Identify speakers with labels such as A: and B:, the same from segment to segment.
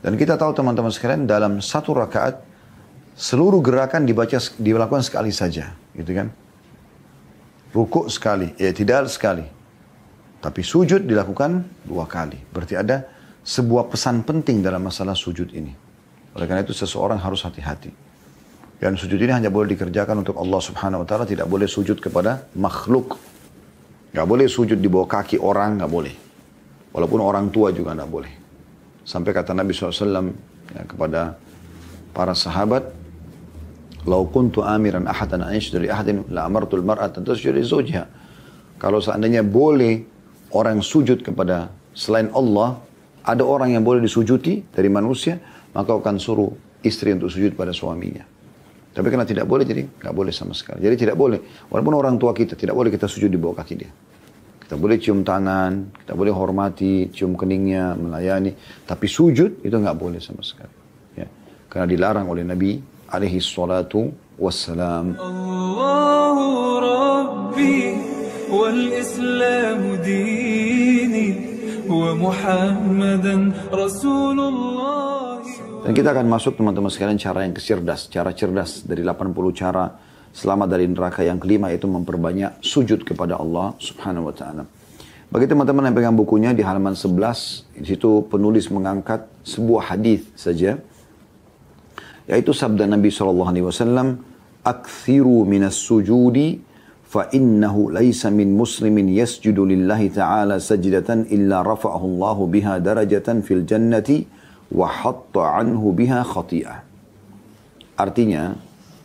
A: Dan kita tahu teman-teman sekalian dalam satu rakaat seluruh gerakan dilakukan sekali saja, gitu kan? Rukuk sekali, i'tidal sekali. Tapi sujud dilakukan 2 kali. Berarti ada sebuah pesan penting dalam masalah sujud ini. Oleh karena itu seseorang harus hati-hati. Dan sujud ini hanya boleh dikerjakan untuk Allah Subhanahu Wa Taala, tidak boleh sujud kepada makhluk. Gak boleh sujud di bawah kaki orang, gak boleh. Walaupun orang tua juga gak boleh. Sampai kata Nabi SAW ya, kepada para sahabat, "Lau kuntu amiran ahadan an yasjuda li ahadin la amartul mar'ata tasjuda li zawjiha." Kalau seandainya boleh orang sujud kepada selain Allah, ada orang yang boleh disujuti dari manusia, maka akan suruh istri untuk sujud pada suaminya. Tapi karena tidak boleh, jadi nggak boleh sama sekali. Jadi tidak boleh, walaupun orang tua kita, tidak boleh kita sujud di bawah kaki dia. Kita boleh cium tangan, kita boleh hormati, cium keningnya, melayani. Tapi sujud itu nggak boleh sama sekali. Ya. Karena dilarang oleh Nabi alaihi salatu wassalam.
B: Allahu Rabbi wal Islam dini wa Muhammadan Rasulullah.
A: Dan kita akan masuk teman-teman sekalian cara yang cerdas. Cara cerdas dari 80 cara selamat dari neraka. Yang kelima itu memperbanyak sujud kepada Allah Subhanahu Wa Taala. Bagi teman-teman yang pegang bukunya di halaman 11, di situ penulis mengangkat sebuah hadis saja, yaitu sabda Nabi SAW, "Akthiru minas sujudi, fa innahu laisa min muslimin yasjudu lillahi ta'ala sajdatan illa rafa'ahu Allahu biha darajatan fil jannati wa hatta anhu biha khati'ah." Artinya,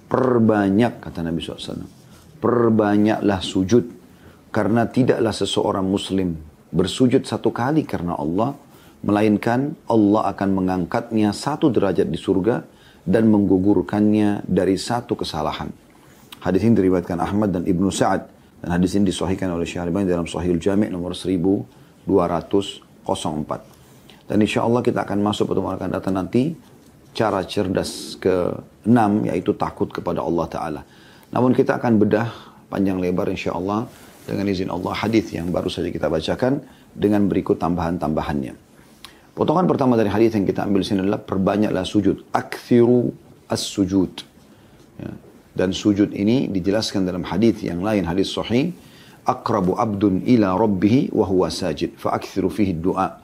A: perbanyak, kata Nabi SAW, perbanyaklah sujud, karena tidaklah seseorang muslim bersujud 1 kali karena Allah, melainkan Allah akan mengangkatnya 1 derajat di surga dan menggugurkannya dari 1 kesalahan. Hadis ini diriwayatkan Ahmad dan Ibnu Sa'ad, dan hadis ini disahihkan oleh Syekh Al-Albani dalam Sahihul Jami' nomor 1204. Dan insya Allah kita akan masuk pertemuan akan datang nanti cara cerdas ke-6, yaitu takut kepada Allah Ta'ala. Namun kita akan bedah panjang lebar insya Allah dengan izin Allah hadis yang baru saja kita bacakan dengan berikut tambahan-tambahannya. Potongan pertama dari hadis yang kita ambil sini adalah perbanyaklah sujud. Akthiru as-sujud. Ya. Dan sujud ini dijelaskan dalam hadis yang lain, hadis sahih. Aqrabu abdun ila rabbihi wa huwa sajid. Fa akthiru fihi du'a.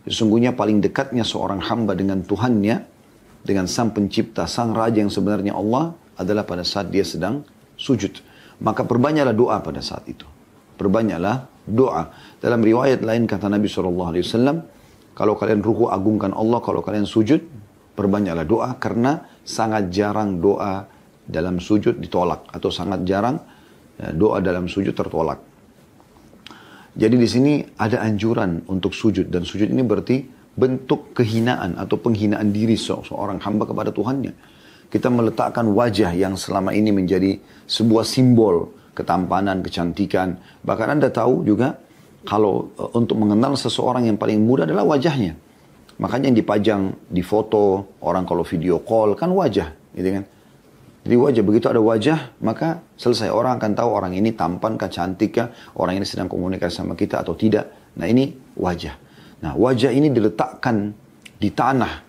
A: Sesungguhnya paling dekatnya seorang hamba dengan Tuhannya, dengan sang pencipta, sang raja yang sebenarnya Allah, adalah pada saat dia sedang sujud. Maka perbanyaklah doa pada saat itu. Perbanyaklah doa. Dalam riwayat lain kata Nabi SAW, kalau kalian ruku agungkan Allah, kalau kalian sujud, perbanyaklah doa, karena sangat jarang doa dalam sujud ditolak, atau sangat jarang doa dalam sujud tertolak. Jadi di sini ada anjuran untuk sujud, dan sujud ini berarti bentuk kehinaan atau penghinaan diri seorang hamba kepada Tuhannya. Kita meletakkan wajah yang selama ini menjadi sebuah simbol ketampanan, kecantikan. Bahkan Anda tahu juga kalau untuk mengenal seseorang yang paling mudah adalah wajahnya. Makanya yang dipajang di foto orang kalau video call kan wajah, gitu kan? Jadi wajah, begitu ada wajah, maka selesai. Orang akan tahu orang ini tampan kah, cantik kah, orang ini sedang komunikasi sama kita atau tidak. Nah ini wajah. Nah wajah ini diletakkan di tanah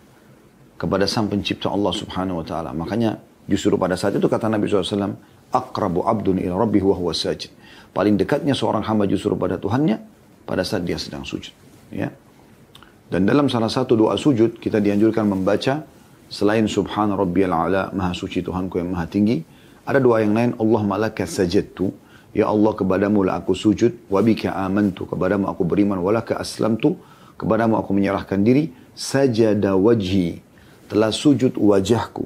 A: kepada sang pencipta Allah Subhanahu Wa Taala. Makanya justru pada saat itu kata Nabi SAW, Aqrabu abdun ila rabbihi wa huwa sajid. Paling dekatnya seorang hamba justru pada Tuhannya pada saat dia sedang sujud. Ya. Dan dalam salah satu doa sujud kita dianjurkan membaca selain Subhana Rabbiyal A'la, Maha Suci Tuhanku yang Maha Tinggi, ada doa yang lain, Allahumma laka sajadtu, ya Allah kepadamu lah aku sujud, wa bika amantu, kepadamu aku beriman, wa laka aslamtu, kepadamu aku menyerahkan diri, sajada wajhi, telah sujud wajahku,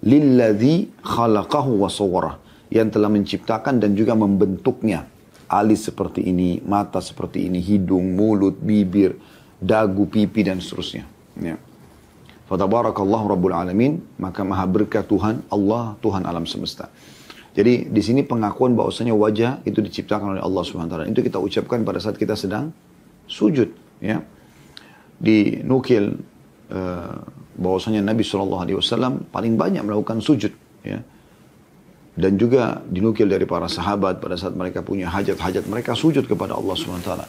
A: lilladzi khalaqahu wa sawwarah, yang telah menciptakan dan juga membentuknya. Alis seperti ini, mata seperti ini, hidung, mulut, bibir, dagu, pipi, dan seterusnya. Ya. Fatabarakallahu Rabbul Alamin, maka maha berkah Tuhan, Allah, Tuhan alam semesta. Jadi di sini pengakuan bahwasanya wajah itu diciptakan oleh Allah Subhanahu wa taala. Itu kita ucapkan pada saat kita sedang sujud, ya. Dinukil bahwasanya Nabi SAW paling banyak melakukan sujud, ya. Dan juga dinukil dari para sahabat pada saat mereka punya hajat-hajat mereka sujud kepada Allah Subhanahu wa taala.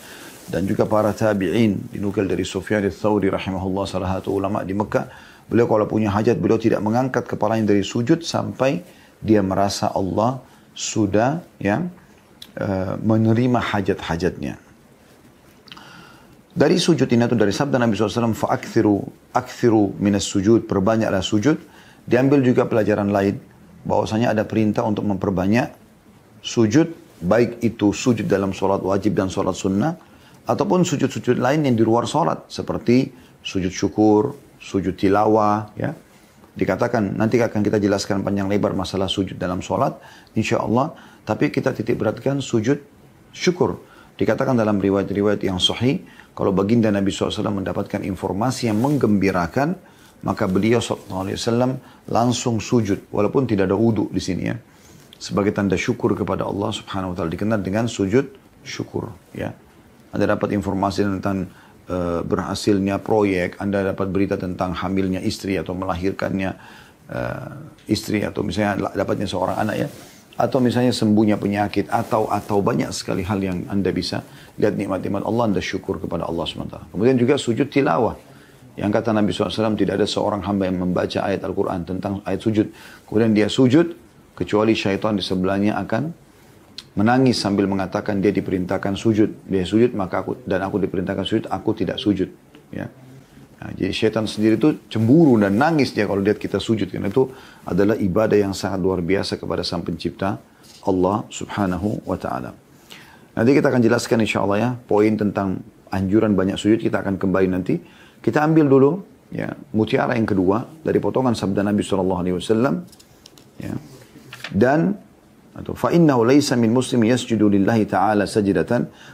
A: dan juga para tabi'in. Dinukil dari Sufyan ats-Tsauri rahimahullah, salah satu ulama di Mekah. Beliau kalau punya hajat, beliau tidak mengangkat kepalanya dari sujud sampai dia merasa Allah sudah menerima hajat-hajatnya. Dari sujud ini atau dari sabda Nabi SAW, fa'akthiru minas sujud, perbanyaklah sujud. Diambil juga pelajaran lain, bahwasanya ada perintah untuk memperbanyak sujud, baik itu sujud dalam sholat wajib dan sholat sunnah, ataupun sujud-sujud lain yang di luar sholat, seperti sujud syukur, sujud tilawah, ya. Dikatakan, nanti akan kita jelaskan panjang lebar masalah sujud dalam sholat, insya Allah. Tapi kita titik beratkan sujud syukur. Dikatakan dalam riwayat-riwayat yang sahih, kalau baginda Nabi SAW mendapatkan informasi yang menggembirakan, maka beliau SAW langsung sujud, walaupun tidak ada wudu di sini ya, sebagai tanda syukur kepada Allah Subhanahu Wa Taala, dikenal dengan sujud syukur. Ya, Anda dapat informasi tentang berhasilnya proyek, Anda dapat berita tentang hamilnya istri atau melahirkannya istri, atau misalnya dapatnya seorang anak ya, atau misalnya sembuhnya penyakit, atau banyak sekali hal yang Anda bisa lihat nikmat-nikmat Allah, Anda syukur kepada Allah SWT. Kemudian juga sujud tilawah, yang kata Nabi SAW, tidak ada seorang hamba yang membaca ayat Al-Quran tentang ayat sujud, kemudian dia sujud, kecuali syaitan di sebelahnya akan menangis sambil mengatakan dia diperintahkan sujud. Dia sujud, maka aku diperintahkan sujud, aku tidak sujud. Ya. Nah, jadi syaitan sendiri itu cemburu dan nangis dia kalau lihat kita sujud. Karena itu adalah ibadah yang sangat luar biasa kepada Sang Pencipta Allah Subhanahu Wa Taala. Nanti kita akan jelaskan insya Allah ya, poin tentang anjuran banyak sujud, kita akan kembali nanti. Kita ambil dulu ya, mutiara yang kedua dari potongan sabda Nabi SAW. Ya. Dan فَإِنَّهُ لَيْسَ مِنْ مُسْلِمٍ يَسْجُدُ لِلَّهِ تَعَالَى سَجِدَةً,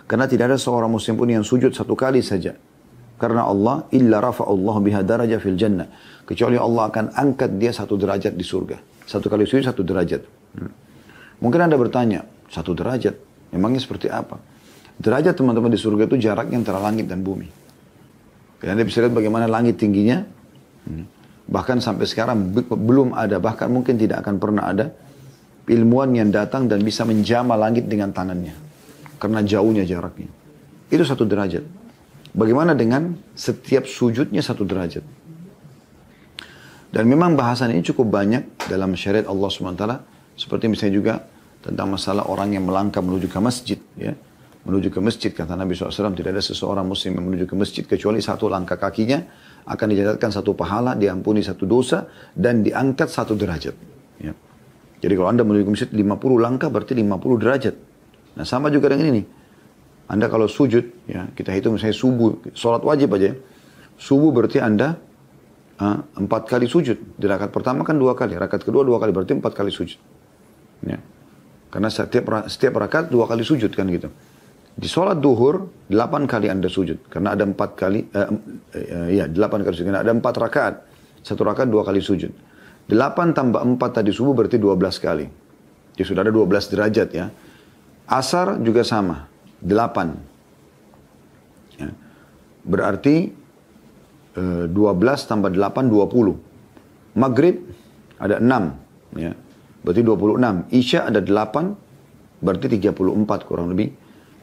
A: karena tidak ada seorang muslim pun yang sujud satu kali saja karena Allah, إِلَّا رَفَعُ اللَّهُ بِهَا دَرَجَةً فِي الْجَنَّةِ, kecuali Allah akan angkat dia satu derajat di surga. Satu kali sujud satu derajat. Mungkin Anda bertanya, satu derajat memangnya seperti apa? Derajat teman-teman di surga itu jaraknya antara langit dan bumi. Dan Anda bisa lihat bagaimana langit tingginya. Bahkan sampai sekarang belum ada, bahkan mungkin tidak akan pernah ada ilmuwan yang datang dan bisa menjamah langit dengan tangannya. Karena jauhnya jaraknya. Itu satu derajat. Bagaimana dengan setiap sujudnya satu derajat? Dan memang bahasan ini cukup banyak dalam syariat Allah SWT. Seperti misalnya juga tentang masalah orang yang melangkah menuju ke masjid. Ya. Menuju ke masjid, kata Nabi SAW, tidak ada seseorang muslim yang menuju ke masjid kecuali satu langkah kakinya akan dicatatkan satu pahala, diampuni satu dosa, dan diangkat satu derajat. Ya. Jadi kalau Anda menuju ke masjid 50 langkah berarti 50 derajat. Nah sama juga dengan ini. Anda kalau sujud, ya kita hitung misalnya subuh, sholat wajib aja. Subuh berarti Anda 4 kali sujud. Di rakaat pertama kan 2 kali, rakaat kedua 2 kali, berarti 4 kali sujud. Ya. Karena setiap rakaat 2 kali sujud kan gitu. Di sholat duhur 8 kali Anda sujud. Karena ada 4 kali, 8 kali sujud. Karena ada 4 rakaat. 1 rakaat 2 kali sujud. 8 tambah 4 tadi subuh berarti 12 kali. Jadi sudah ada 12 derajat ya. Asar juga sama. 8. Ya. Berarti 12 tambah 8, 20. Maghrib ada 6. Ya. Berarti 26. Isya ada 8. Berarti 34 kurang lebih.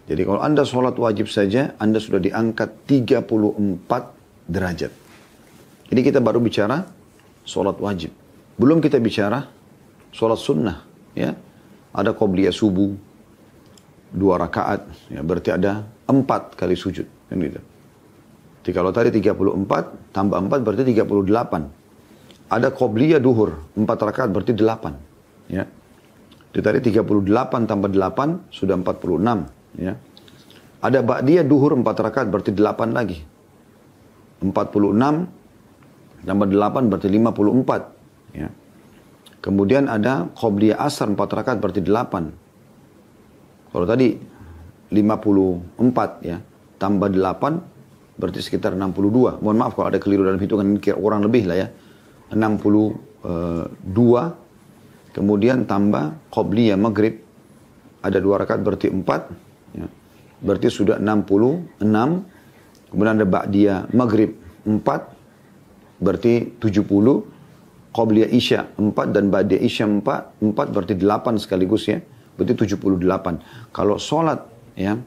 A: Jadi kalau Anda sholat wajib saja, Anda sudah diangkat 34 derajat. Ini kita baru bicara sholat wajib. Belum kita bicara sholat sunnah. Ya. Ada qobliyah subuh, 2 rakaat. Ya, berarti ada 4 kali sujud. Kan gitu. Jadi kalau tadi 34, tambah 4 berarti 38. Ada qobliyah duhur, 4 rakaat berarti 8. Ya. Jadi tadi 38 tambah 8 sudah 46. Ya. Ada ba'diyah duhur 4 rakaat berarti 8 lagi. 46 tambah 8 berarti 54. Ya. Kemudian ada qobliyah asar 4 rakaat berarti 8. Kalau tadi 54 ya, tambah 8 berarti sekitar 62. Mohon maaf kalau ada keliru dalam hitungan, kurang lebih lah ya. 62. Kemudian tambah qobliyah maghrib ada 2 rakaat berarti 4. Ya. Berarti sudah 66. Kemudian ada ba'diyah maghrib 4. Berarti 70. Qobliyah isya 4 dan ba'diyah isya 4 berarti 8 sekaligus ya. Berarti 78. Kalau sholat ya,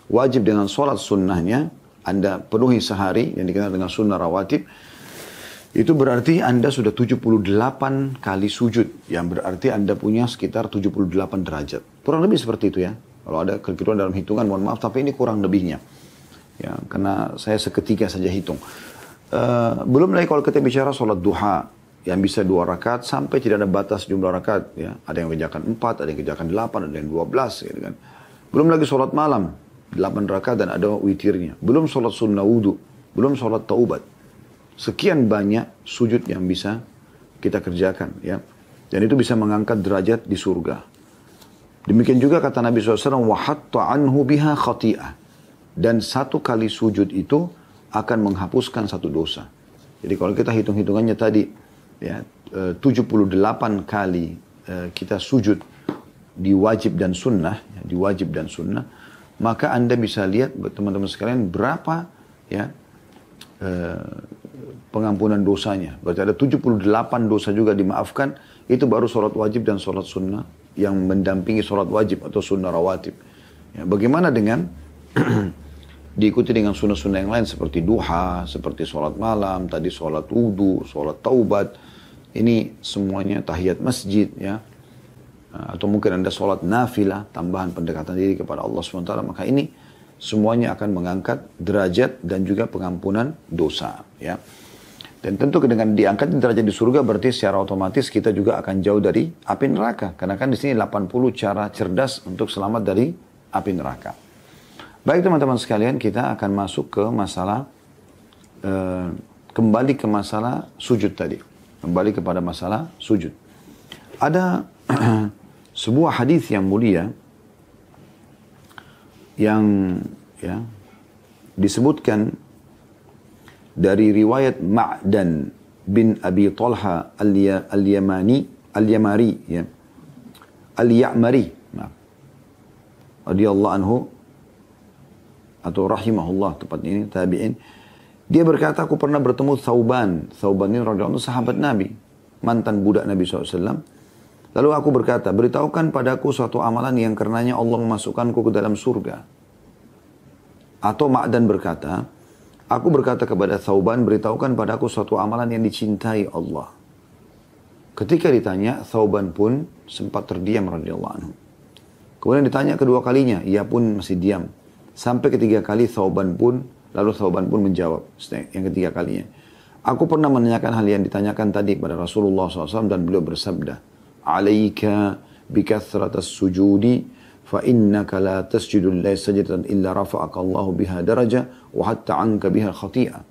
A: wajib dengan sholat sunnahnya, Anda penuhi sehari, yang dikenal dengan sunnah rawatib, itu berarti Anda sudah 78 kali sujud. Yang berarti Anda punya sekitar 78 derajat. Kurang lebih seperti itu ya. Kalau ada kekeliruan dalam hitungan, mohon maaf, tapi ini kurang lebihnya. Ya, karena saya seketika saja hitung. Belum lagi kalau kita bicara sholat duha, yang bisa 2 rakaat sampai tidak ada batas jumlah rakaat. Ya. Ada yang kerjakan 4, ada yang kerjakan 8, ada yang 12. Gitu kan. Belum lagi sholat malam, 8 rakaat dan ada witirnya. Belum sholat sunnah wudu, belum sholat taubat. Sekian banyak sujud yang bisa kita kerjakan. Ya. Dan itu bisa mengangkat derajat di surga. Demikian juga kata Nabi SAW, وَحَطَّ عَنْهُ بِهَا خَطِيئَةً. Dan 1 kali sujud itu akan menghapuskan 1 dosa. Jadi kalau kita hitung-hitungannya tadi, ya, 78 kali kita sujud di wajib dan sunnah, ya, di wajib dan sunnah, maka Anda bisa lihat teman-teman sekalian berapa ya pengampunan dosanya. Berarti ada 78 dosa juga dimaafkan. Itu baru sholat wajib dan sholat sunnah yang mendampingi sholat wajib atau sunnah rawatib. Ya, bagaimana dengan diikuti dengan sunnah-sunnah yang lain seperti duha, seperti sholat malam, tadi sholat wudu, sholat taubat. Ini semuanya tahiyat masjid ya. Atau mungkin Anda sholat nafilah, tambahan pendekatan diri kepada Allah SWT. Maka ini semuanya akan mengangkat derajat dan juga pengampunan dosa ya. Dan tentu dengan diangkat derajat di surga berarti secara otomatis kita juga akan jauh dari api neraka. Karena kan di sini 80 cara cerdas untuk selamat dari api neraka. Baik teman-teman sekalian, kita akan masuk ke masalah, kembali ke masalah sujud tadi. Kembali kepada masalah sujud. Ada sebuah hadis yang mulia yang ya, disebutkan dari riwayat Ma'dan bin Abi Talha al-Yamari ya. Al-Ya'mari radhiyallahu anhu atau rahimahullah tepatnya ini tabi'in. Dia berkata, aku pernah bertemu Thauban. Thauban ini radhiyallahu anhu sahabat Nabi, mantan budak Nabi SAW. Lalu aku berkata, beritahukan padaku suatu amalan yang karenanya Allah memasukkanku ke dalam surga. Atau Ma'dan berkata, aku berkata kepada Thauban, beritahukan padaku suatu amalan yang dicintai Allah. Ketika ditanya, Thauban pun sempat terdiam radhiyallahu anhu. Kemudian ditanya kedua kalinya, ia pun masih diam. Sampai ketiga kali Thauban pun menjawab yang ketiga kalinya. Aku pernah menanyakan hal yang ditanyakan tadi pada Rasulullah SAW dan beliau bersabda, alaika bikathratas sujudi fa innaka la tasjudu lillahi sajdatan illa rafa'aka Allahu biha daraja wa hatta 'anka biha khati'ah.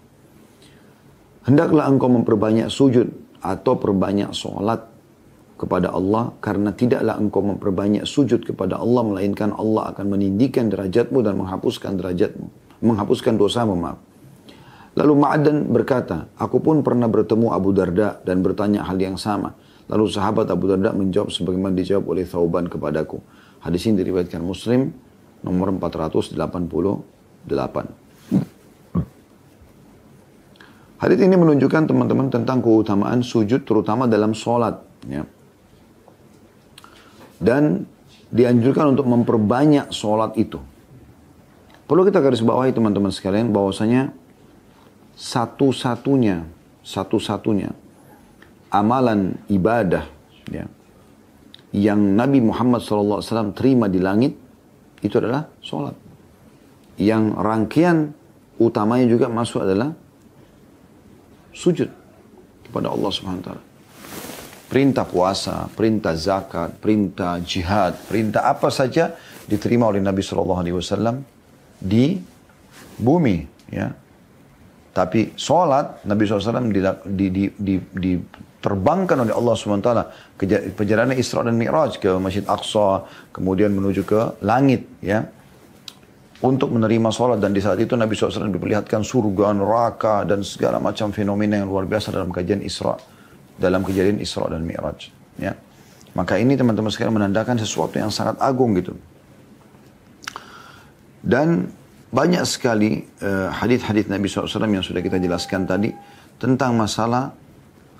A: Hendaklah engkau memperbanyak sujud atau perbanyak salat kepada Allah, karena tidaklah engkau memperbanyak sujud kepada Allah melainkan Allah akan meninggikan derajatmu dan menghapuskan dosamu. Maaf. Lalu Ma'dan berkata, aku pun pernah bertemu Abu Darda dan bertanya hal yang sama. Lalu sahabat Abu Darda menjawab sebagaimana dijawab oleh Thauban kepadaku. Hadis ini diriwayatkan Muslim nomor 488. Hadis ini menunjukkan teman-teman tentang keutamaan sujud terutama dalam sholat. Ya. Dan dianjurkan untuk memperbanyak sholat itu. Perlu kita garis bawahi teman-teman sekalian bahwasanya satu-satunya amalan ibadah ya, yang Nabi Muhammad SAW terima di langit itu adalah sholat. Yang rangkaian utamanya juga masuk adalah sujud kepada Allah Subhanahu wa taala. Perintah puasa, perintah zakat, perintah jihad, perintah apa saja diterima oleh Nabi SAW di bumi. Ya. Tapi sholat Nabi SAW diterbangkan oleh Allah SWT ke perjalanan Isra dan Mi'raj ke Masjid Aqsa, kemudian menuju ke langit. Ya. Untuk menerima sholat, dan di saat itu Nabi SAW diperlihatkan surga, neraka, dan segala macam fenomena yang luar biasa dalam kajian Isra. Dalam kejadian Isra dan Mi'raj. Ya. Maka ini teman-teman sekalian menandakan sesuatu yang sangat agung gitu. Dan banyak sekali hadis-hadis Nabi SAW yang sudah kita jelaskan tadi tentang masalah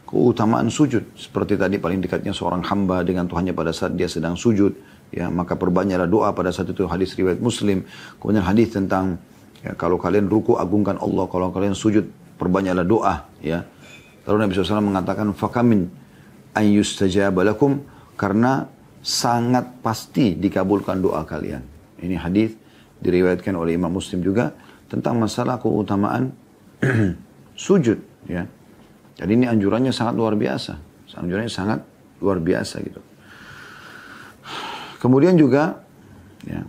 A: keutamaan sujud. Seperti tadi paling dekatnya seorang hamba dengan Tuhannya pada saat dia sedang sujud. ya maka perbanyaklah doa pada saat itu, hadis riwayat Muslim. Kemudian hadis tentang ya, kalau kalian ruku agungkan Allah, kalau kalian sujud perbanyaklah doa, ya. Lalu Nabi SAW mengatakan fakamin an yustajaba lakum, karena sangat pasti dikabulkan doa kalian. Ini hadis diriwayatkan oleh Imam Muslim juga tentang masalah keutamaan sujud, ya. Jadi ini anjurannya sangat luar biasa. Anjurannya sangat luar biasa gitu. Kemudian juga ya,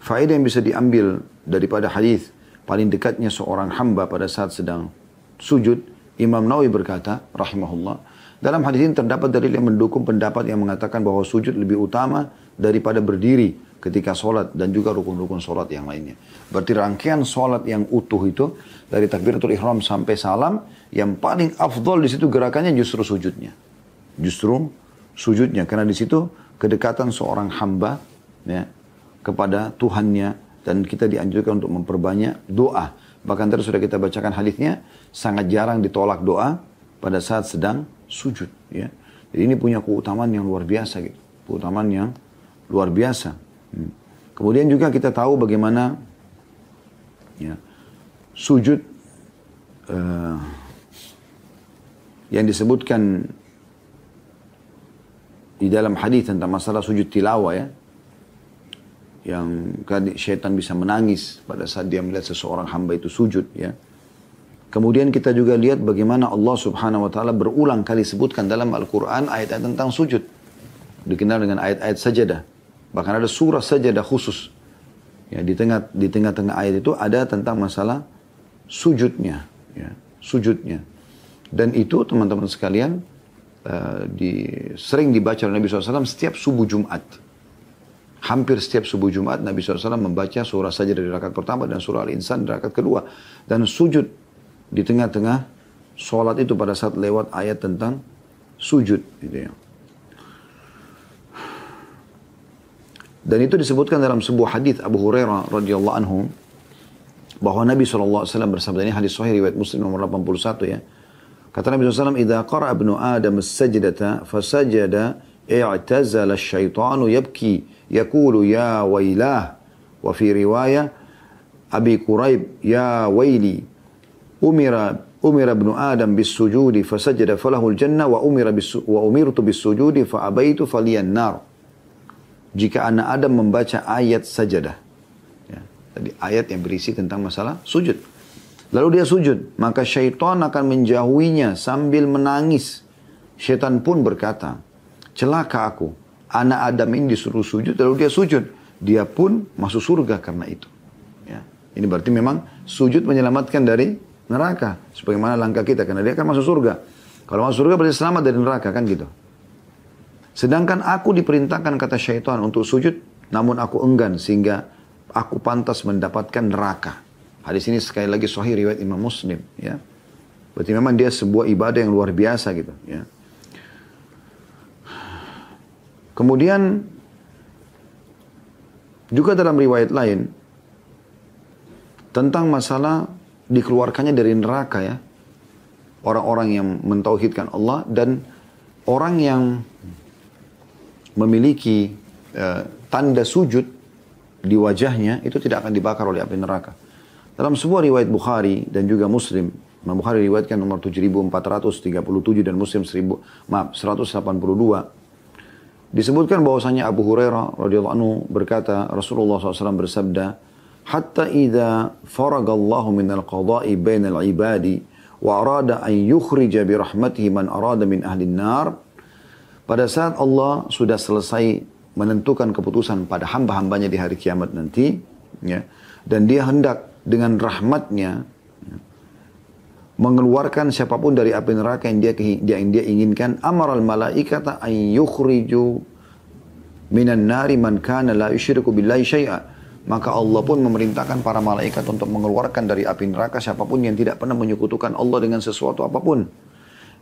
A: faedah yang bisa diambil daripada hadis paling dekatnya seorang hamba pada saat sedang sujud, Imam Nawawi berkata rahimahullah, dalam hadis ini terdapat dalil yang mendukung pendapat yang mengatakan bahwa sujud lebih utama daripada berdiri ketika sholat dan juga rukun-rukun sholat yang lainnya. Berarti rangkaian sholat yang utuh itu dari takbiratul ihram sampai salam, yang paling afdol di situ gerakannya justru sujudnya. Justru sujudnya, karena di situ kedekatan seorang hamba ya, kepada Tuhannya, dan kita dianjurkan untuk memperbanyak doa. Bahkan tadi sudah kita bacakan hadisnya, sangat jarang ditolak doa pada saat sedang sujud. Ya. Jadi ini punya keutamaan yang luar biasa, gitu. Keutamaan yang luar biasa. Kemudian juga kita tahu bagaimana ya, sujud yang disebutkan di dalam hadis tentang masalah sujud tilawah, ya, yang syaitan bisa menangis pada saat dia melihat seseorang hamba itu sujud, ya. Kemudian kita juga lihat bagaimana Allah Subhanahu wa taala berulang kali sebutkan dalam Al-Qur'an ayat-ayat tentang sujud, dikenal dengan ayat-ayat sajadah. Bahkan ada surah sajadah khusus, ya, di tengah-tengah ayat itu ada tentang masalah sujudnya, ya, sujudnya. Dan itu teman-teman sekalian sering dibaca oleh Nabi SAW setiap subuh Jumat. Hampir setiap subuh Jumat Nabi SAW membaca surah sajadah di rakaat pertama dan surah Al-Insan di rakaat kedua. Dan sujud di tengah-tengah sholat itu pada saat lewat ayat tentang sujud, gitu ya. Dan itu disebutkan dalam sebuah hadis Abu Hurairah radhiyallahu anhu bahwa Nabi SAW bersabda, ini hadis sahih riwayat Muslim nomor 81, ya. Kata Nabi SAW, "Idza qara'a ibnu Adam as-sajdata fasajada i'tazala asy-syaitanu yabki yaqulu ya wailah." Wa fi riwayah Abi Quraib, "Ya waili umira ibnu Adam bis-sujudi fasajada falahu al-jannah wa umirtu bis-sujudi fa abaitu faliyan nar." Jika anak Adam membaca ayat sajadah, ya, tadi ayat yang berisi tentang masalah sujud, lalu dia sujud, maka syaitan akan menjauhinya sambil menangis. Syaitan pun berkata, celaka aku, anak Adam ini disuruh sujud, lalu dia sujud. Dia pun masuk surga karena itu. Ya. Ini berarti memang sujud menyelamatkan dari neraka. Sebagaimana langkah kita, karena dia akan masuk surga. Kalau masuk surga berarti selamat dari neraka, kan gitu. Sedangkan aku diperintahkan, kata syaitan, untuk sujud, namun aku enggan sehingga aku pantas mendapatkan neraka. Hadis ini sekali lagi sahih riwayat Imam Muslim, ya. Berarti memang dia sebuah ibadah yang luar biasa gitu, ya. Kemudian juga dalam riwayat lain tentang masalah dikeluarkannya dari neraka, ya, orang-orang yang mentauhidkan Allah dan orang yang memiliki tanda sujud di wajahnya itu tidak akan dibakar oleh api neraka. Dalam sebuah riwayat Bukhari dan juga Muslim, Imam Bukhari riwayatkan nomor 7437 dan Muslim 182, disebutkan bahwasanya Abu Hurairah radhiyallahu anhu berkata, Rasulullah SAW bersabda, "Hatta idza faragallahu minal qada'i bainal ibadi wa arada an yukhrija bi rahmatihi man arada min ahli an-nar." Pada saat Allah sudah selesai menentukan keputusan pada hamba-hambanya di hari kiamat nanti, ya, dan dia hendak dengan rahmatnya, ya, mengeluarkan siapapun dari api neraka yang dia inginkan, amaral malaikata an yukhriju minan nari man kana la yusyriku billahi syai'a. Maka Allah pun memerintahkan para malaikat untuk mengeluarkan dari api neraka siapapun yang tidak pernah menyekutukan Allah dengan sesuatu apapun.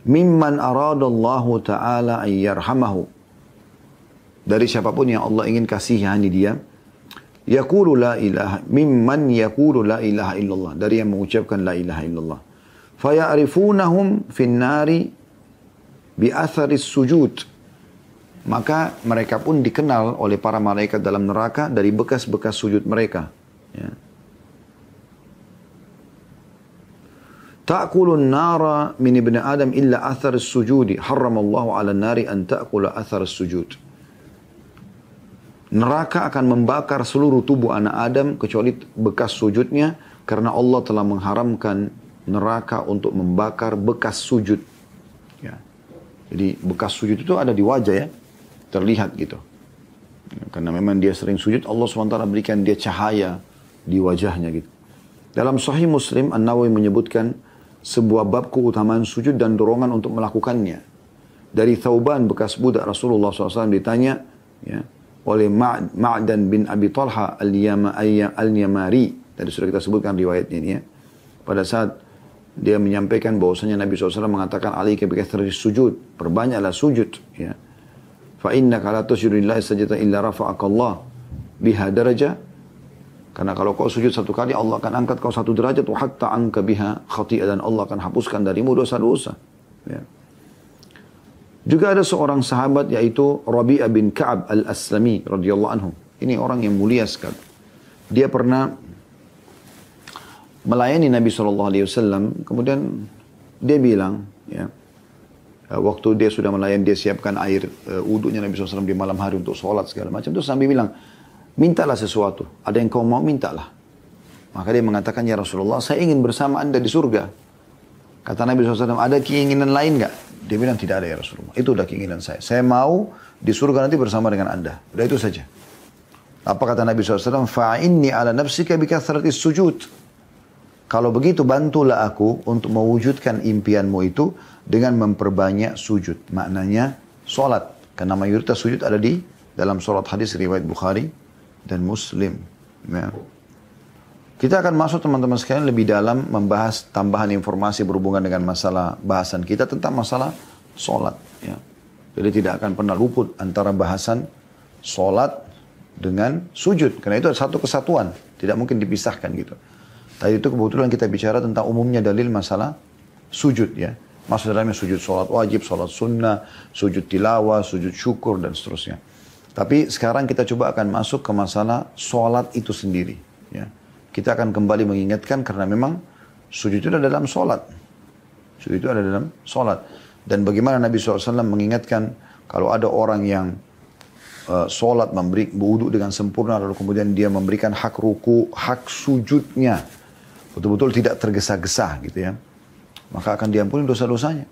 A: Mimman aradallahu ta'ala ayyarhamahu. Dari siapapun yang Allah ingin kasihani dia. Yaqulu la ilaha, mimman yaqulu la ilaha illallah. Dari yang mengucapkan la ilaha illallah. Faya'rifunahum fin nari bi atharis sujud. maka mereka pun dikenal oleh para malaikat dalam neraka dari bekas-bekas sujud mereka. Ya. Ta'kulun nara min ibni Adam illa athar sujudi. Harramallahu ala nari an ta'kula athar sujud. Neraka akan membakar seluruh tubuh anak Adam kecuali bekas sujudnya, karena Allah telah mengharamkan neraka untuk membakar bekas sujud. Ya. Jadi bekas sujud itu ada di wajah ya, terlihat gitu. Karena memang dia sering sujud, Allah SWT berikan dia cahaya di wajahnya gitu. Dalam Sahih Muslim, An-Nawawi menyebutkan sebuah bab keutamaan sujud dan dorongan untuk melakukannya. Dari Thauban, bekas budak Rasulullah SAW, ditanya ya, oleh Ma'dan bin Abi Talha al-Yamari. Tadi sudah kita sebutkan riwayatnya ini ya. Pada saat dia menyampaikan bahwasanya Nabi SAW mengatakan, alaika bikathrati sujud, perbanyaklah sujud ya. Fa innaka la tasjudu lillahi sajdatan illa rafa'akallah biha darajah. Karena kalau kau sujud satu kali, Allah akan angkat kau satu derajat. Wa hatta anka biha khati'ah, dan Allah akan hapuskan darimu dosa-dosa. Ya. Juga ada seorang sahabat yaitu Rabi'ah bin Ka'ab al-Aslami radhiyallahu anhu. Ini orang yang mulia sekali. Dia pernah melayani Nabi SAW. Kemudian dia bilang, ya, waktu dia sudah melayani, dia siapkan air wudhunya Nabi SAW di malam hari untuk sholat segala macam. Terus sambil bilang, mintalah sesuatu. Ada yang kau mau, mintalah. Maka dia mengatakan, ya Rasulullah, saya ingin bersama anda di surga. Kata Nabi SAW, ada keinginan lain enggak? Dia bilang, tidak ada ya Rasulullah. Itu udah keinginan saya. Saya mau di surga nanti bersama dengan anda. Udah itu saja. Apa kata Nabi SAW? Fa'inni ala nafsika bikathratis sujud. Kalau begitu, bantulah aku untuk mewujudkan impianmu itu dengan memperbanyak sujud. Maknanya, sholat. Karena mayoritas sujud ada di dalam sholat hadis riwayat Bukhari dan Muslim. Ya. Kita akan masuk teman-teman sekalian lebih dalam membahas tambahan informasi berhubungan dengan masalah bahasan kita tentang masalah sholat. Ya. Jadi tidak akan pernah luput antara bahasan sholat dengan sujud. Karena itu satu kesatuan. Tidak mungkin dipisahkan gitu. Tadi itu kebetulan kita bicara tentang umumnya dalil masalah sujud ya. Maksud dalamnya sujud sholat wajib, sholat sunnah, sujud tilawah, sujud syukur dan seterusnya. Tapi sekarang kita coba akan masuk ke masalah sholat itu sendiri. Ya. Kita akan kembali mengingatkan karena memang sujud itu ada dalam sholat. Sujud itu ada dalam sholat. Dan bagaimana Nabi SAW mengingatkan kalau ada orang yang sholat memberi wudu dengan sempurna lalu kemudian dia memberikan hak ruku, hak sujudnya. Betul-betul tidak tergesa-gesa gitu ya. Maka akan diampuni dosa-dosanya.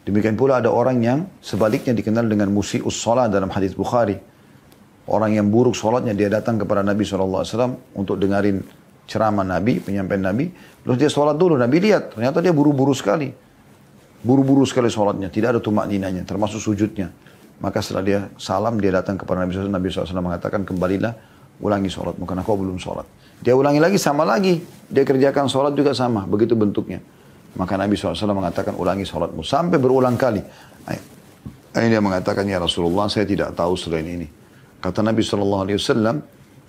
A: Demikian pula ada orang yang sebaliknya dikenal dengan musi'us sholat dalam hadis Bukhari. Orang yang buruk sholatnya, dia datang kepada Nabi SAW untuk dengarin ceramah Nabi, penyampaian Nabi. Terus dia sholat dulu, Nabi lihat. Ternyata dia buru-buru sekali. Buru-buru sekali sholatnya, tidak ada tumak ninanya, termasuk sujudnya. Maka setelah dia salam, dia datang kepada Nabi SAW. Nabi SAW mengatakan, kembalilah, ulangi sholatmu, karena kau belum sholat. Dia ulangi lagi, sama lagi. Dia kerjakan sholat juga sama, begitu bentuknya. Maka Nabi SAW mengatakan ulangi sholatmu sampai berulang kali. Ini dia mengatakan, ya Rasulullah saya tidak tahu selain ini. Kata Nabi SAW,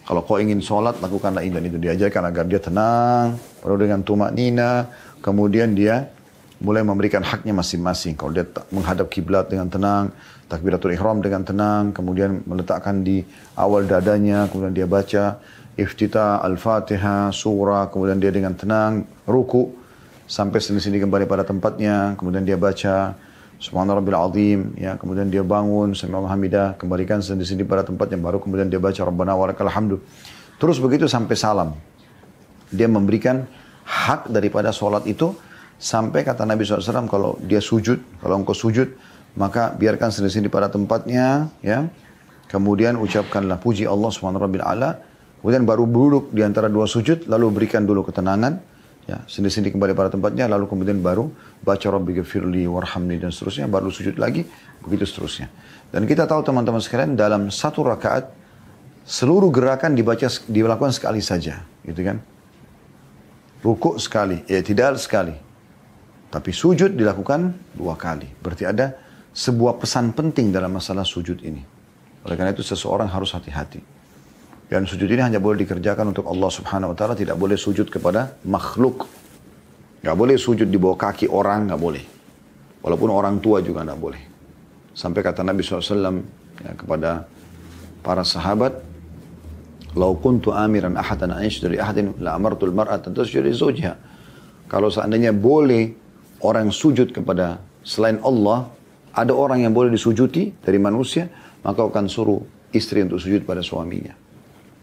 A: kalau kau ingin sholat lakukanlah ini dan itu. Diajarkan agar dia tenang, penuh dengan tumak nina. Kemudian dia mulai memberikan haknya masing-masing. Kalau dia menghadap kiblat dengan tenang, takbiratul ihram dengan tenang, kemudian meletakkan di awal dadanya, kemudian dia baca iftitah, al-fatihah, surah, kemudian dia dengan tenang, ruku. Sampai sini kembali pada tempatnya, kemudian dia baca Subhana Rabbil Azim, ya, kemudian dia bangun, Sami'allahu hamidah, kembalikan sini pada tempatnya, baru kemudian dia baca Rabbana walakal hamdu. Terus begitu sampai salam. Dia memberikan hak daripada sholat itu, sampai kata Nabi SAW, kalau dia sujud, kalau engkau sujud, maka biarkan sini pada tempatnya, ya. Kemudian ucapkanlah puji Allah Subhanahu Rabbil A'la, kemudian baru duduk di antara dua sujud, lalu berikan dulu ketenangan. Ya, sini kembali pada tempatnya, lalu kemudian baru baca Rabbi ghafirli warhamni dan seterusnya, baru sujud lagi, begitu seterusnya. Dan kita tahu teman-teman sekalian, dalam satu rakaat seluruh gerakan dilakukan sekali saja, gitu kan? Rukuk sekali, i'tidal sekali. Tapi sujud dilakukan 2 kali. Berarti ada sebuah pesan penting dalam masalah sujud ini. Oleh karena itu seseorang harus hati-hati. Dan sujud ini hanya boleh dikerjakan untuk Allah Subhanahu Wa Taala, tidak boleh sujud kepada makhluk. Gak boleh sujud di bawah kaki orang, gak boleh. Walaupun orang tua juga gak boleh. Sampai kata Nabi SAW ya, kepada para sahabat, "Lau kuntu amiran ahadan an yasjuda li ahadin la amartul mar'ata an tasjuda li zawjiha." Kalau seandainya boleh orang sujud kepada selain Allah, ada orang yang boleh disujuti dari manusia, maka akan suruh istri untuk sujud pada suaminya.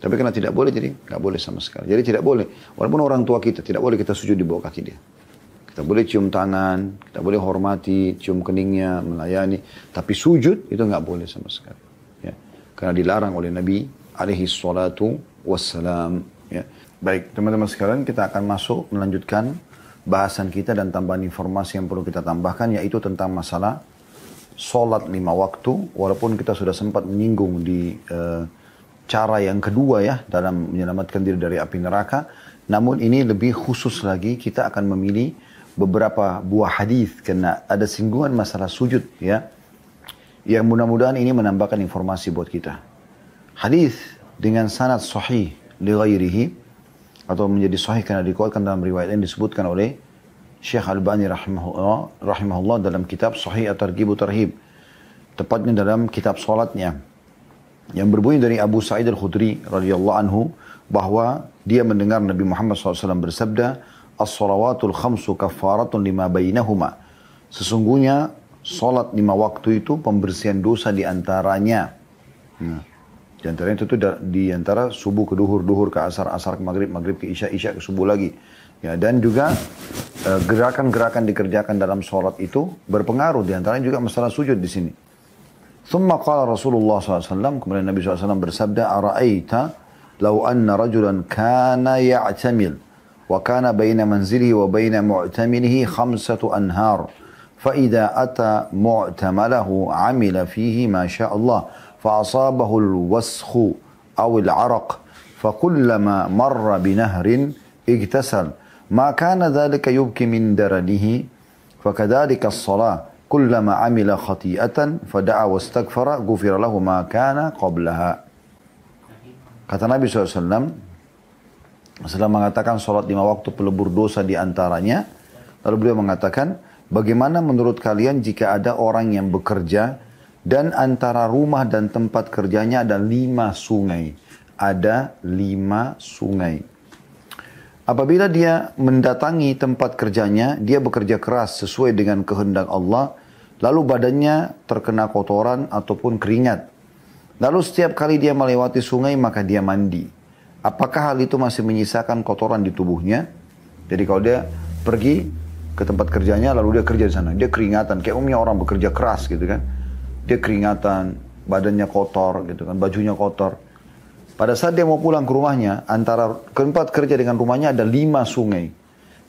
A: Tapi karena tidak boleh, jadi nggak boleh sama sekali. Jadi tidak boleh, walaupun orang tua kita, tidak boleh kita sujud di bawah kaki dia. Kita boleh cium tangan, kita boleh hormati, cium keningnya, melayani. Tapi sujud itu nggak boleh sama sekali. Ya. Karena dilarang oleh Nabi alaihi salatu wassalam. Ya. Baik, teman-teman sekalian, kita akan masuk melanjutkan bahasan kita dan tambahan informasi yang perlu kita tambahkan, yaitu tentang masalah sholat 5 waktu. Walaupun kita sudah sempat menyinggung di cara yang kedua ya dalam menyelamatkan diri dari api neraka, namun ini lebih khusus lagi, kita akan memilih beberapa buah hadis karena ada singgungan masalah sujud ya, yang mudah-mudahan ini menambahkan informasi buat kita. Hadis dengan sanad sahih li ghairihi, atau menjadi sahih karena dikuatkan dalam riwayat yang disebutkan oleh Syekh Albani rahimahullah dalam kitab Sahih At-Targhib Tarhib, tepatnya dalam kitab salatnya, yang berbunyi dari Abu Sa'id Al-Khudri radhiyallahu anhu bahwa dia mendengar Nabi Muhammad SAW bersabda, "As-salawatul khamsu kaffaratun lima bainahuma." Sesungguhnya salat 5 waktu itu pembersihan dosa di antaranya. Di antaranya itu di antara subuh ke duhur, duhur ke asar, asar ke maghrib, maghrib ke isya, isya ke subuh lagi. Ya, dan juga gerakan-gerakan dikerjakan dalam salat itu berpengaruh, di antaranya juga masalah sujud di sini. Thumma qala Rasulullah SAW, kemudian Nabi SAW bersabda, "Ara'aita law anna rajulan kana ya'tamil wa kana baina manzilihi wa baina mu'tamilihi 5 anhar fa idza ata mu'tamalahu 'amila fihi ma syaa Allah fa asabahu al-wasakh aw al-'araq fa kullama marra binahrin igtasal ma kana dhalika yubki min daranihi fa kadzalika as-salah kullama 'amila khati'atan fada'a wastaghfara ghufira lahu ma kana qablaha." Kata Nabi SAW, setelah mengatakan salat 5 waktu pelebur dosa di antaranya, lalu beliau mengatakan, bagaimana menurut kalian jika ada orang yang bekerja dan antara rumah dan tempat kerjanya ada 5 sungai. Ada 5 sungai. Apabila dia mendatangi tempat kerjanya, dia bekerja keras sesuai dengan kehendak Allah, lalu badannya terkena kotoran ataupun keringat. Lalu setiap kali dia melewati sungai, maka dia mandi. Apakah hal itu masih menyisakan kotoran di tubuhnya? Jadi kalau dia pergi ke tempat kerjanya, lalu dia kerja di sana, dia keringatan. Kayak umumnya orang bekerja keras gitu kan. Dia keringatan, badannya kotor gitu kan, bajunya kotor. Pada saat dia mau pulang ke rumahnya, antara tempat kerja dengan rumahnya ada 5 sungai.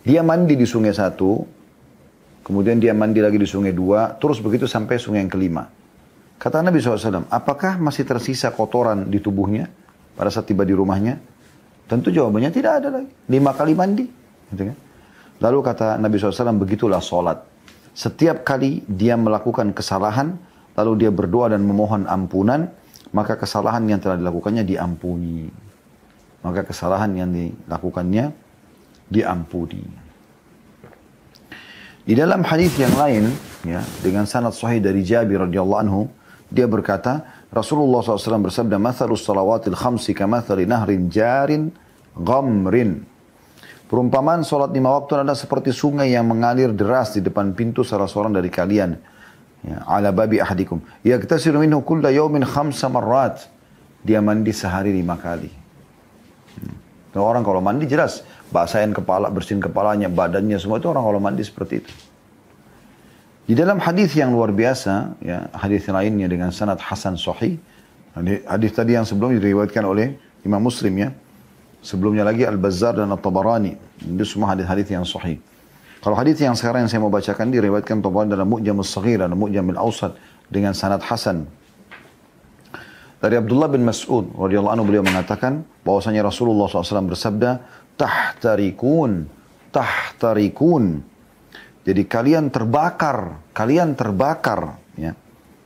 A: Dia mandi di sungai 1, kemudian dia mandi lagi di sungai 2, terus begitu sampai sungai yang kelima. Kata Nabi SAW, apakah masih tersisa kotoran di tubuhnya pada saat tiba di rumahnya? Tentu jawabannya tidak ada lagi. 5 kali mandi. Gitu kan? Lalu kata Nabi SAW, begitulah sholat. Setiap kali dia melakukan kesalahan, lalu dia berdoa dan memohon ampunan, maka kesalahan yang telah dilakukannya diampuni. Maka kesalahan yang dilakukannya diampuni. Di dalam hadis yang lain, ya, dengan sanad sahih dari Jabir radhiyallahu anhu, dia berkata, Rasulullah SAW bersabda, "Mathalus salawatil khamsi kamathali nahrin jarin ghamrin." Perumpamaan salat 5 waktu adalah seperti sungai yang mengalir deras di depan pintu salah seorang dari kalian. Ya, ala babi ahadikum. Yaghtasilu minhu kulla yawmin 5 marrat. Dia mandi sehari 5 kali. Orang kalau mandi jelas, basahin kepala, bersihin kepalanya, badannya, semua itu orang kalau mandi seperti itu. Di dalam hadis yang luar biasa, ya, hadis lainnya dengan sanad hasan sahih. Hadis tadi yang sebelumnya diriwayatkan oleh Imam Muslim ya. Sebelumnya lagi Al-Bazzar dan At-Tabarani. Itu semua hadis-hadis yang sahih. Kalau hadis yang sekarang yang saya mau bacakan diriwayatkan Tabarani dalam Mu'jamul Saghir dan Mu'jamul Awsat dengan sanad hasan. Dari Abdullah bin Mas'ud radhiyallahu anhu, beliau mengatakan bahwasanya Rasulullah SAW bersabda, tahtarikun, tahtarikun. Jadi kalian terbakar, ya.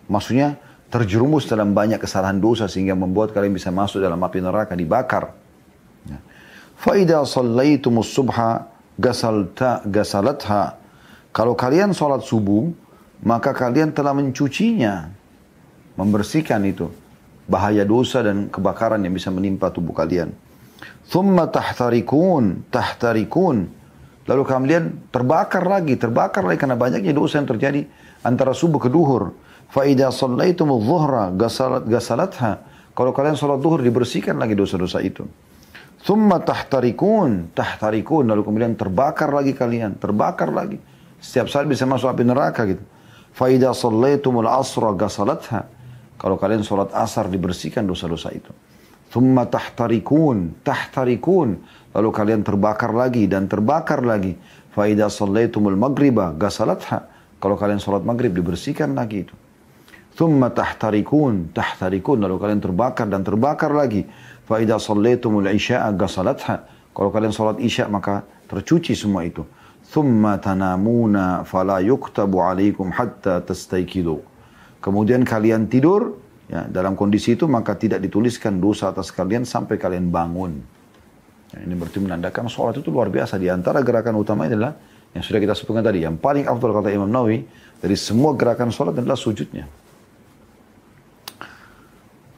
A: Maksudnya terjerumus dalam banyak kesalahan dosa sehingga membuat kalian bisa masuk dalam api neraka, dibakar. Ya. Fa idza shallaitumus subha gasalatha. Kalau kalian sholat subuh, maka kalian telah mencucinya, membersihkan itu bahaya dosa dan kebakaran yang bisa menimpa tubuh kalian. Thumma tahtarikun, lalu kalian terbakar lagi karena banyaknya dosa yang terjadi antara subuh ke duhur. Fa idza shallaitumudz dhuhra ghasalatha, kalau kalian salat duhur dibersihkan lagi dosa-dosa itu. Thumma tahtarikun, lalu kemudian terbakar lagi kalian, setiap saat bisa masuk api neraka gitu. Fa idza shallaitumul asra ghasalatha, kalau kalian salat asar dibersihkan dosa-dosa itu. Thumma tahtarikun, lalu kalian terbakar lagi. Fa idza shallaitumul maghriba ghasalatha, kalau kalian salat maghrib dibersihkan lagi itu. Thumma tahtarikun, lalu kalian terbakar lagi. Fa idza shallaitumul isya'a ghasalatha, kalau kalian salat isya maka tercuci semua itu. Thumma tanamuna fala yuktabu alaikum hatta tastayqidu, kemudian kalian tidur ya, dalam kondisi itu maka tidak dituliskan dosa atas kalian sampai kalian bangun. Ya, ini berarti menandakan sholat itu luar biasa. Di antara gerakan utama adalah yang sudah kita sebutkan tadi. Yang paling afdal kata Imam Nawawi dari semua gerakan sholat adalah sujudnya.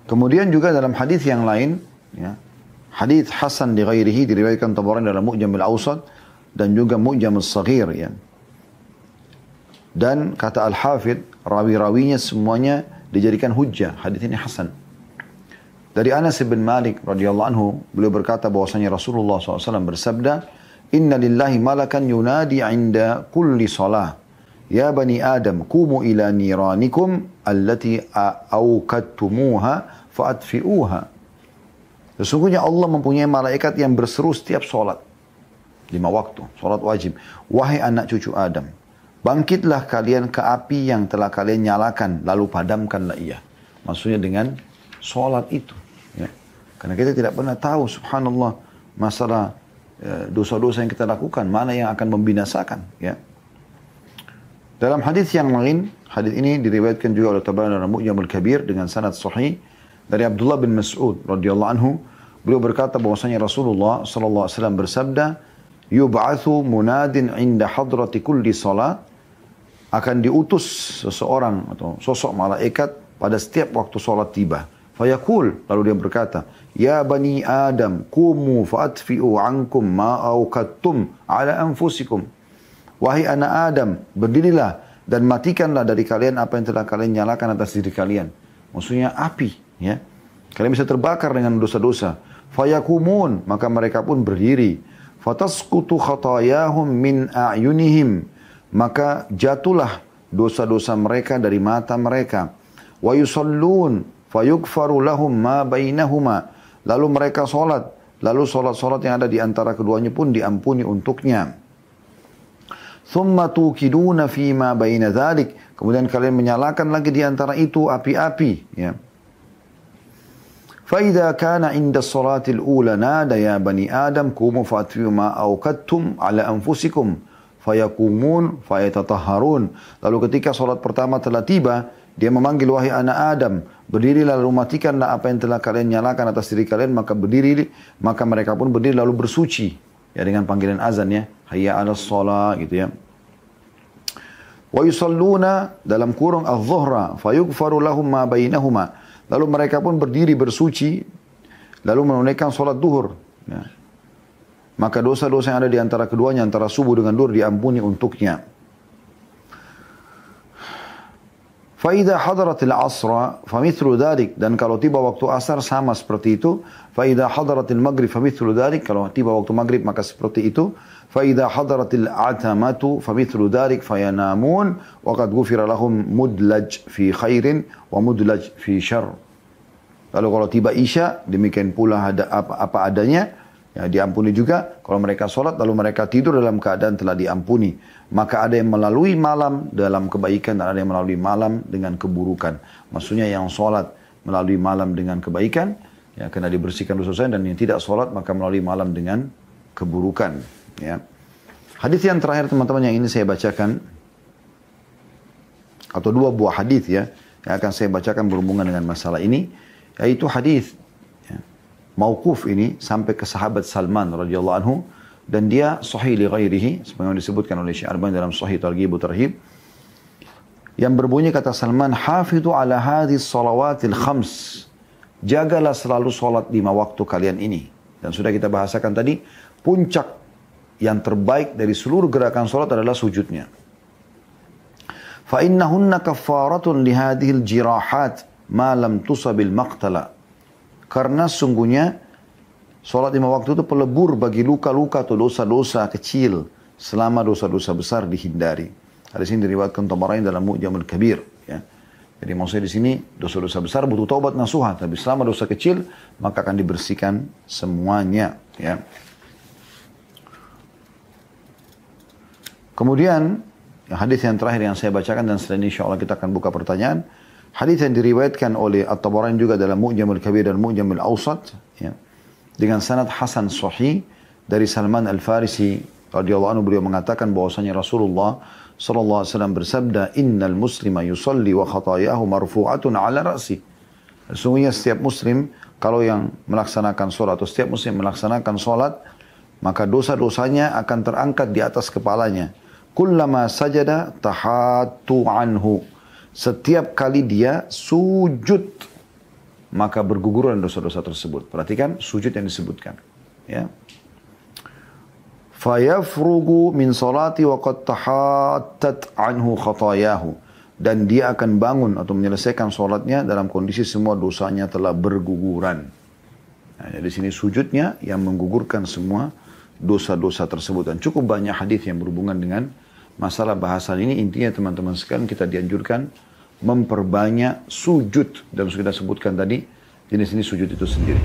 A: Kemudian juga dalam hadis yang lain, ya, hadis Hasan di ghairihi diriwayatkan Tabarani dalam Mu'jam al-Awsat dan juga Mu'jam al-Saghir. Ya. Dan kata Al-Hafidh, rawi-rawinya semuanya dijadikan hujjah. Hadis ini hasan. Dari Anas bin Malik radhiyallahu anhu, beliau berkata bahwasanya Rasulullah SAW bersabda, "Inna lillahi malakan yunadi 'inda kulli salah, ya bani Adam, qumu ila niranikum allati awqadtumuha fa'atfi'uha." Sesungguhnya Allah mempunyai malaikat yang berseru setiap salat. 5 waktu, salat wajib. Wahai anak cucu Adam, bangkitlah kalian ke api yang telah kalian nyalakan, lalu padamkanlah ia. Maksudnya dengan sholat itu. Ya. Karena kita tidak pernah tahu, subhanallah, masalah dosa-dosa yang kita lakukan, mana yang akan membinasakan. Ya. Dalam hadis yang lain, hadis ini diriwayatkan juga oleh Tabarani dalam Mu'jamul Kabir dengan sanad sahih dari Abdullah bin Mas'ud radhiyallahu anhu. Beliau berkata bahwasanya Rasulullah SAW bersabda, "Yub'atsu munadin 'inda hadrati kulli salat." Akan diutus seseorang atau sosok malaikat pada setiap waktu sholat tiba. Fayaqul, lalu dia berkata, "Ya bani Adam, qumu fa'atfi'u 'ankum ma awqadtum 'ala anfusikum." Wahai anak Adam, berdirilah dan matikanlah dari kalian apa yang telah kalian nyalakan atas diri kalian. Maksudnya api, ya. Kalian bisa terbakar dengan dosa-dosa. Fayaqumun, maka mereka pun berdiri. Fatasqutu khatayahum min a'yunihim, maka jatuhlah dosa-dosa mereka dari mata mereka. Wa yusallun fayughfaru lahum ma bainahuma, lalu mereka salat, lalu salat-salat yang ada di antara keduanya pun diampuni untuknya. Thumma tuqiduna fi ma baina dzalik, kemudian kalian menyalakan lagi di antara itu api-api, ya. Fa idza kana 'inda as-salati al-ula nada ya bani Adam qumu fa'atfi'u ma awqadtum 'ala anfusikum fayaqumun fayatatahharun. Lalu ketika salat pertama telah tiba, dia memanggil, wahai anak Adam, berdirilah lalu matikanlah apa yang telah kalian nyalakan atas diri kalian, maka berdiri, maka mereka pun berdiri lalu bersuci, ya, dengan panggilan azan, ya, hayya 'alas shalah, gitu, ya. Wa yusalluna dalam kurung adh-dhuhra fayughfaru lahum ma bainahuma, lalu mereka pun berdiri bersuci lalu menunaikan salat duhur, ya. Maka dosa-dosa yang ada di antara keduanya, antara subuh dengan duhur, diampuni untuknya. Fa'idha hadaratil asra famithlu dhalik, dan kalau tiba waktu asar sama seperti itu. Fa'idha hadaratil maghrib famithlu dhalik, kalau tiba waktu maghrib maka seperti itu. Fa'idha hadaratil atamatu famithlu dhalik fayanamun wa qad ghufira lahum mudlaj fi khairin wa mudlaj fi syarr. Lalu kalau tiba isya, demikian pula ada apa adanya, ya, diampuni juga. Kalau mereka sholat lalu mereka tidur dalam keadaan telah diampuni, maka ada yang melalui malam dalam kebaikan dan ada yang melalui malam dengan keburukan. Maksudnya yang sholat melalui malam dengan kebaikan, ya, kena dibersihkan dosa-dosa, dan yang tidak sholat maka melalui malam dengan keburukan, ya. Hadis yang terakhir teman-teman yang ini saya bacakan, atau 2 buah hadis, ya, yang akan saya bacakan berhubungan dengan masalah ini, yaitu hadis mauquf ini sampai ke sahabat Salman radhiyallahu anhu, dan dia sahih li ghairihi, sebagaimana disebutkan oleh Syekh Albani dalam Sahih Targhib wa Tarhib. yang berbunyi kata Salman, hafidhu ala hadis salawatil khams. Jagalah selalu solat 5 waktu kalian ini. Dan sudah kita bahasakan tadi, puncak yang terbaik dari seluruh gerakan solat adalah sujudnya. Fa innahunna kaffaratun li hadhil jirahat ma lam tusabil maqtala. Karena sungguhnya solat 5 waktu itu pelebur bagi luka-luka atau dosa-dosa kecil selama dosa-dosa besar dihindari. Hadis ini diriwayatkan Tabarani dalam Mu'jamul Kabir, ya. Jadi maksudnya di sini dosa-dosa besar butuh taubat nasuha, tapi selama dosa kecil maka akan dibersihkan semuanya, ya. Kemudian hadis yang terakhir yang saya bacakan dan setelah ini insyaallah kita akan buka pertanyaan. Hadis yang diriwayatkan oleh At-Tabarani juga dalam Mu'jamul Kabir dan Mu'jamul Awsat, ya, dengan sanad hasan sahih dari Salman Al-Farisi radhiyallahu anhu, beliau mengatakan bahwasanya Rasulullah sallallahu alaihi wasallam bersabda, innal muslima yusalli wa khatayahu marfu'atun ala ra'si. Sesungguhnya setiap muslim kalau yang melaksanakan solat atau setiap muslim melaksanakan solat, maka dosa-dosanya akan terangkat di atas kepalanya. Kullama sajada tahatu anhu. Setiap kali dia sujud, maka berguguran dosa-dosa tersebut. Perhatikan sujud yang disebutkan, ya. Fayafrugu min salati wa qad tahattat anhu khatayahu. Dan dia akan bangun atau menyelesaikan solatnya dalam kondisi semua dosanya telah berguguran. Nah, jadi sini sujudnya yang menggugurkan semua dosa-dosa tersebut. Dan cukup banyak hadis yang berhubungan dengan masalah bahasan ini. Intinya teman-teman sekalian, kita dianjurkan memperbanyak sujud. Dan sudah kita sebutkan tadi, jenis ini sujud itu sendiri.